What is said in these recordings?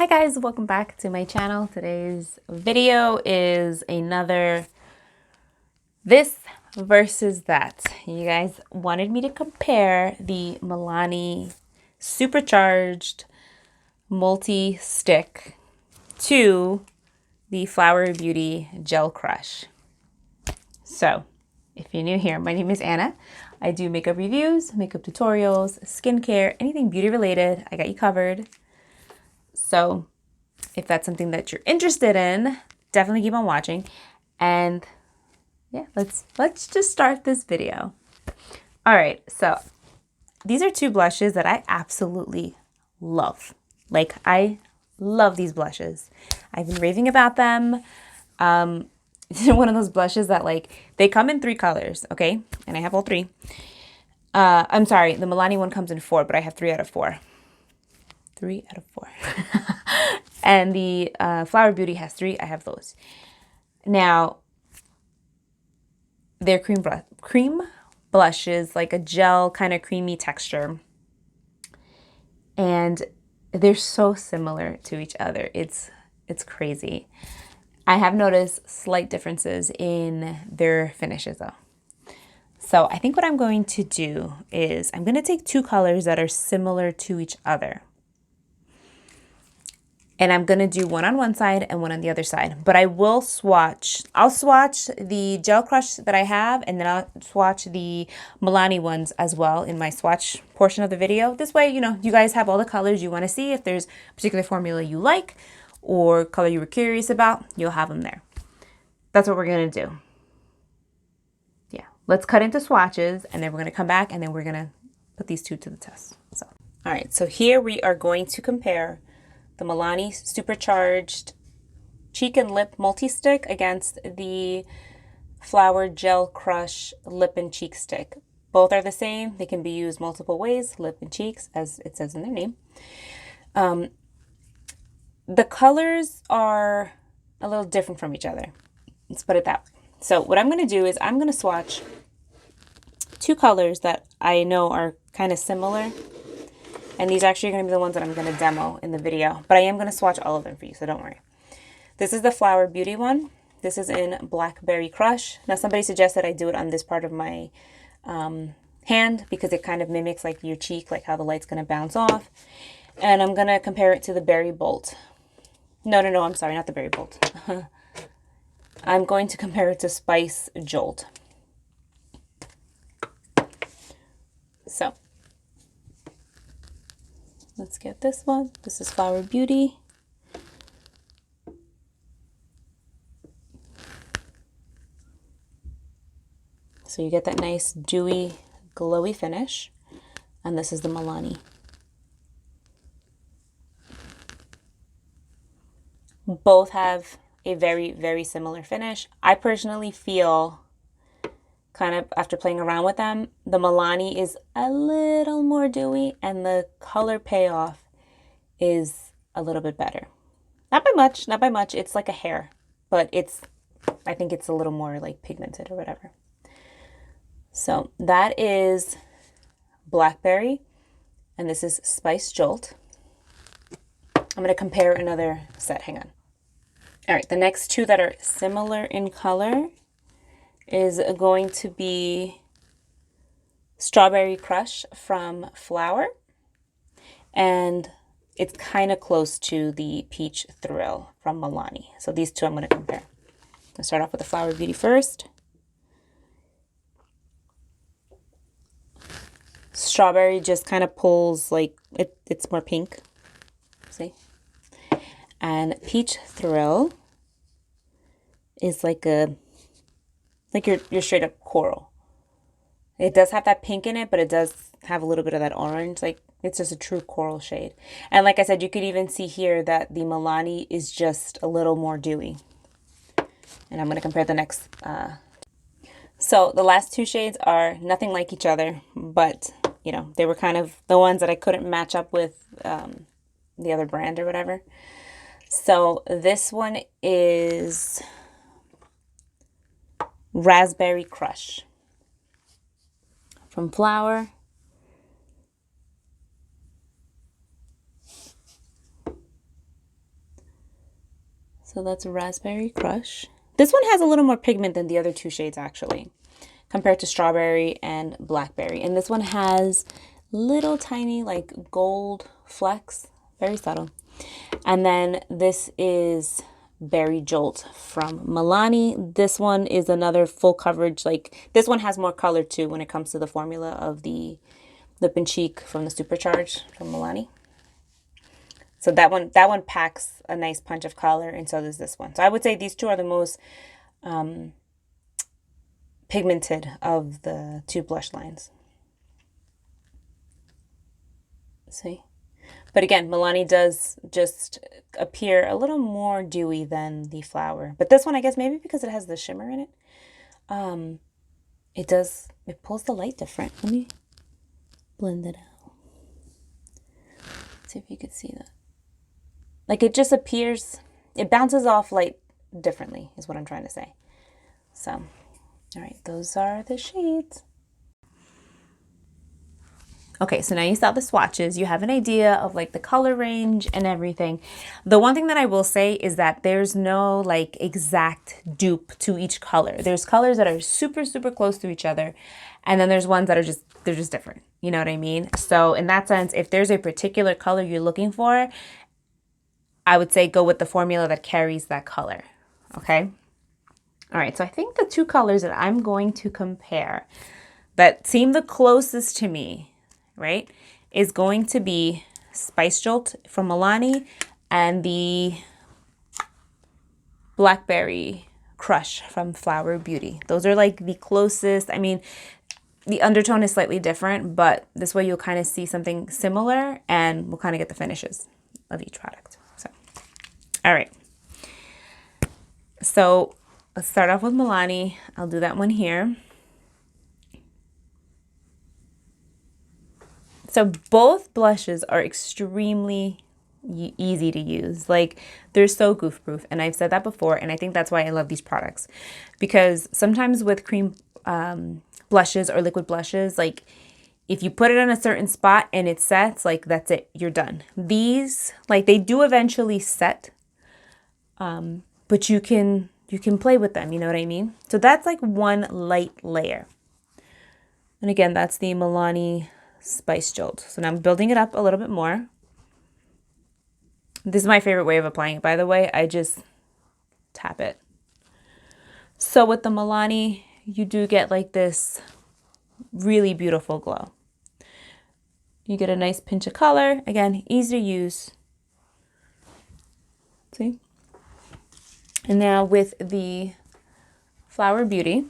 Hi guys, welcome back to my channel. Today's video is another this versus that. You guys wanted me to compare the Milani Supercharged multi-stick to the Flower Beauty Gel Crush. So, if you're new here, my name is Anna. I do makeup reviews, makeup tutorials, skincare, anything beauty related. I got you covered. So, if that's something that you're interested in, definitely keep on watching. And yeah, let's just start this video. All right, so these are two blushes that I absolutely love. Like, I love these blushes. I've been raving about them. One of those blushes that, like, they come in 3 colors, okay? And I have all 3. I'm sorry, the Milani one comes in 4, but I have 3 out of 4. 3 out of 4. And the Flower Beauty has 3. I have those. Now, they're cream blushes, like a gel kind of creamy texture. And they're so similar to each other. It's crazy. I have noticed slight differences in their finishes though. So I think what I'm going to do is I'm going to take 2 colors that are similar to each other. And I'm going to do one on one side and one on the other side. But I will swatch. I'll swatch the Gel Crush that I have, and then I'll swatch the Milani ones as well in my swatch portion of the video. This way, you know, you guys have all the colors you want to see. If there's a particular formula you like or color you were curious about, you'll have them there. That's what we're going to do. Yeah. Let's cut into swatches, and then we're going to come back, and then we're going to put these 2 to the test. So, all right. So here we are going to compare the Milani Supercharged Cheek and Lip Multi-Stick against the Flower Gel Crush Lip and Cheek Stick. Both are the same. They can be used multiple ways, lip and cheeks, as it says in their name. The colors are a little different from each other. Let's put it that way. So what I'm going to do is I'm going to swatch 2 colors that I know are kind of similar. And these are actually going to be the ones that I'm going to demo in the video. But I am going to swatch all of them for you, so don't worry. This is the Flower Beauty one. This is in Blackberry Crush. Now, somebody suggested I do it on this part of my hand because it kind of mimics like your cheek, like how the light's going to bounce off. And I'm going to compare it to the Berry Bolt. No, I'm sorry, not the Berry Bolt. I'm going to compare it to Spice Jolt. So, let's get this one. This is Flower Beauty. So you get that nice dewy, glowy finish. And this is the Milani. Both have a very, very similar finish. I personally feel, kind of after playing around with them, the Milani is a little more dewy and the color payoff is a little bit better. Not by much, not by much. It's like a hair, but I think it's a little more like pigmented or whatever. So that is Blackberry, and this is Spice Jolt. I'm going to compare another set. Hang on. All right, the next 2 that are similar in color is going to be Strawberry Crush from Flower, and it's kind of close to the Peach Thrill from Milani. So these 2 I'm going to compare. Let's start off with the Flower Beauty first. Strawberry just kind of pulls, like, it's more pink. See? And Peach Thrill is like your straight up coral. It does have that pink in it, but it does have a little bit of that orange. Like, it's just a true coral shade. And like I said, you could even see here that the Milani is just a little more dewy. And I'm going to compare the next. So the last 2 shades are nothing like each other, but, you know, they were kind of the ones that I couldn't match up with the other brand or whatever. So this one is Raspberry Crush from Flower. So that's Raspberry Crush. This one has a little more pigment than the other two shades actually, compared to Strawberry and Blackberry. And this one has little tiny like gold flecks, very subtle. And then this is Berry Jolt from Milani. This one is another full coverage. Like this one has more color too when it comes to the formula of the Lip and Cheek from the Supercharged from Milani. So that one packs a nice punch of color, and so does this one. So I would say these two are the most pigmented of the two blush lines. See? But again, Milani does just appear a little more dewy than the Flower. But this one, I guess maybe because it has the shimmer in it, it pulls the light different. Let me blend it out. See if you could see that. Like it just appears, it bounces off light differently is what I'm trying to say. So, all right, those are the shades. Okay, so now you saw the swatches, you have an idea of like the color range and everything. The one thing that I will say is that there's no like exact dupe to each color. There's colors that are super, super close to each other. And then there's ones that are they're just different. You know what I mean? So in that sense, if there's a particular color you're looking for, I would say go with the formula that carries that color, okay? All right, so I think the two colors that I'm going to compare that seem the closest to me, right, is going to be Spice Jolt from Milani and the Blackberry Crush from Flower Beauty. Those are like the closest. I mean, the undertone is slightly different, but this way you'll kind of see something similar and we'll kind of get the finishes of each product. So, all right. So let's start off with Milani. I'll do that one here. So both blushes are extremely easy to use. Like they're so goof proof. And I've said that before. And I think that's why I love these products, because sometimes with cream blushes or liquid blushes, like if you put it on a certain spot and it sets, like that's it, you're done. These, like they do eventually set, but you can play with them, you know what I mean? So that's like one light layer. And again, that's the Milani Spice Jolt. So now I'm building it up a little bit more. This is my favorite way of applying it, by the way. I just tap it. So with the Milani, you do get like this really beautiful glow. You get a nice pinch of color. Again, easy to use. See? And now with the Flower Beauty,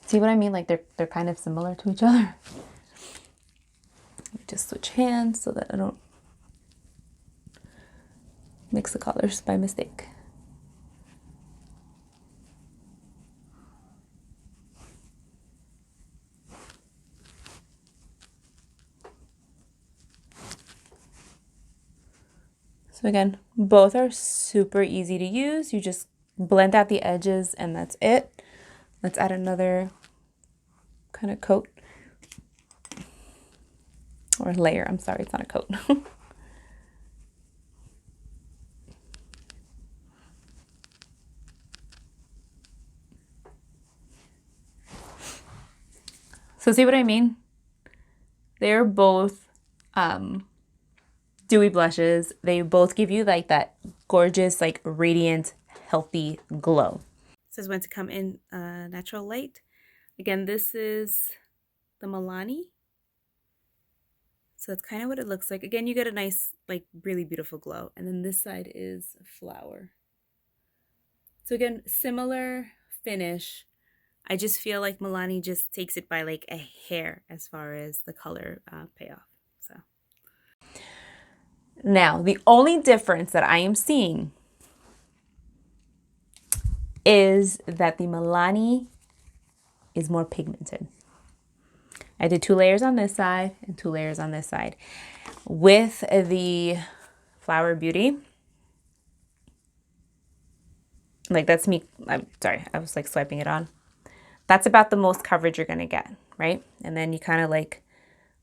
see what I mean? Like they're kind of similar to each other. Let me just switch hands so that I don't mix the colors by mistake. So again, both are super easy to use. You just blend out the edges and that's it. Let's add another kind of coat or layer. I'm sorry, it's not a coat. So see what I mean? They're both dewy blushes. They both give you like that gorgeous, like radiant, healthy glow. This is when to come in natural light. Again, this is the Milani. So that's kind of what it looks like. Again, you get a nice, like really beautiful glow. And then this side is Flower. So again, similar finish. I just feel like Milani just takes it by like a hair as far as the color payoff. So now the only difference that I am seeing is that the Milani is more pigmented. I did 2 layers on this side and 2 layers on this side. With the Flower Beauty, like that's me, I'm sorry, I was like swiping it on. That's about the most coverage you're gonna get, right? And then you kind of like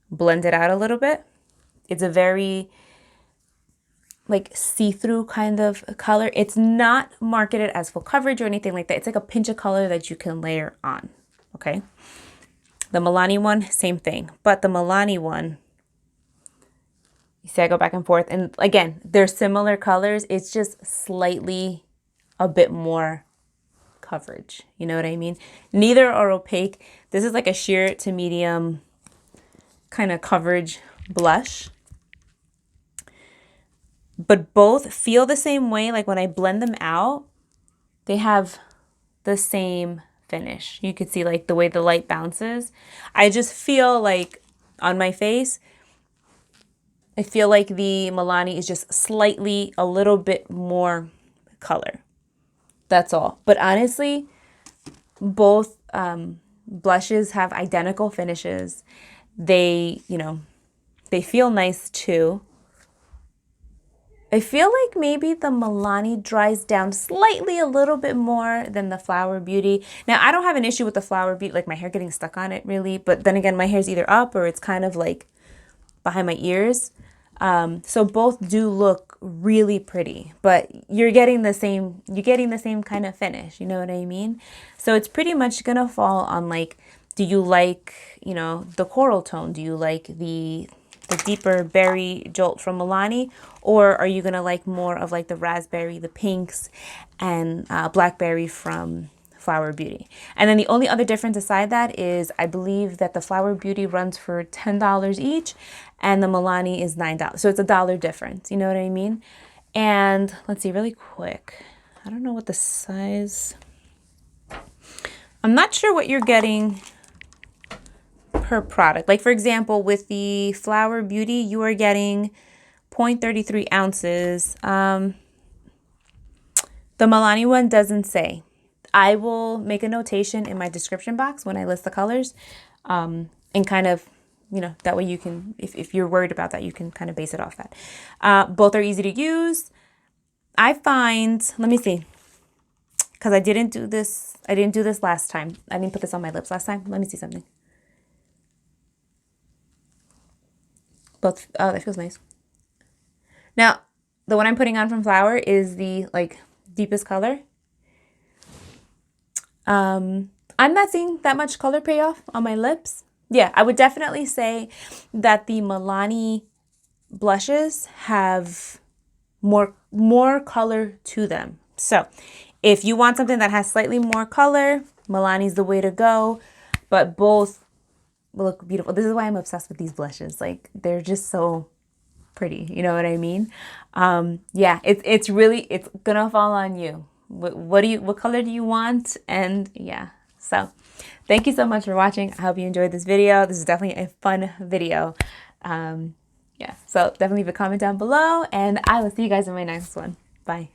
blend it out a little bit. It's a very like see-through kind of color. It's not marketed as full coverage or anything like that. It's like a pinch of color that you can layer on, okay? The Milani one, same thing. But the Milani one, you see I go back and forth. And again, they're similar colors. It's just slightly a bit more coverage. You know what I mean? Neither are opaque. This is like a sheer to medium kind of coverage blush. But both feel the same way. Like when I blend them out, they have the same finish. You could see like the way the light bounces. I just feel like on my face, I feel like the Milani is just slightly a little bit more color. That's all. But honestly, both blushes have identical finishes. They, you know, they feel nice too. I feel like maybe the Milani dries down slightly a little bit more than the Flower Beauty. Now, I don't have an issue with the Flower Beauty, like my hair getting stuck on it really, but then again, my hair's either up or it's kind of like behind my ears. So both do look really pretty, but you're getting the same kind of finish, you know what I mean? So it's pretty much gonna fall on like, do you like, you know, the coral tone? Do you like the deeper berry Jolt from Milani, or are you gonna like more of like the raspberry, the pinks, and blackberry from Flower Beauty? And then the only other difference aside that is I believe that the Flower Beauty runs for $10 each and the Milani is $9. So it's $1 difference, you know what I mean? And let's see really quick. I don't know what the size, I'm not sure what you're getting per product. Like for example, with the Flower Beauty, you are getting 0.33 ounces. The Milani one doesn't say. I will make a notation in my description box when I list the colors, and kind of, you know, that way you can, if you're worried about that, you can kind of base it off that. Both are easy to use. I find, let me see, because I didn't do this last time. I didn't put this on my lips last time. Let me see something. Both, oh, that feels nice. Now, the one I'm putting on from Flower is the like deepest color. I'm not seeing that much color payoff on my lips. Yeah, I would definitely say that the Milani blushes have more color to them. So if you want something that has slightly more color, Milani's the way to go, but both look beautiful. This is why I'm obsessed with these blushes. Like they're just so pretty, you know what I mean? Yeah, it's gonna fall on you. What color do you want? And yeah, so thank you so much for watching. I hope you enjoyed this video. This is definitely a fun video. Yeah, so definitely leave a comment down below and I will see you guys in my next one. Bye.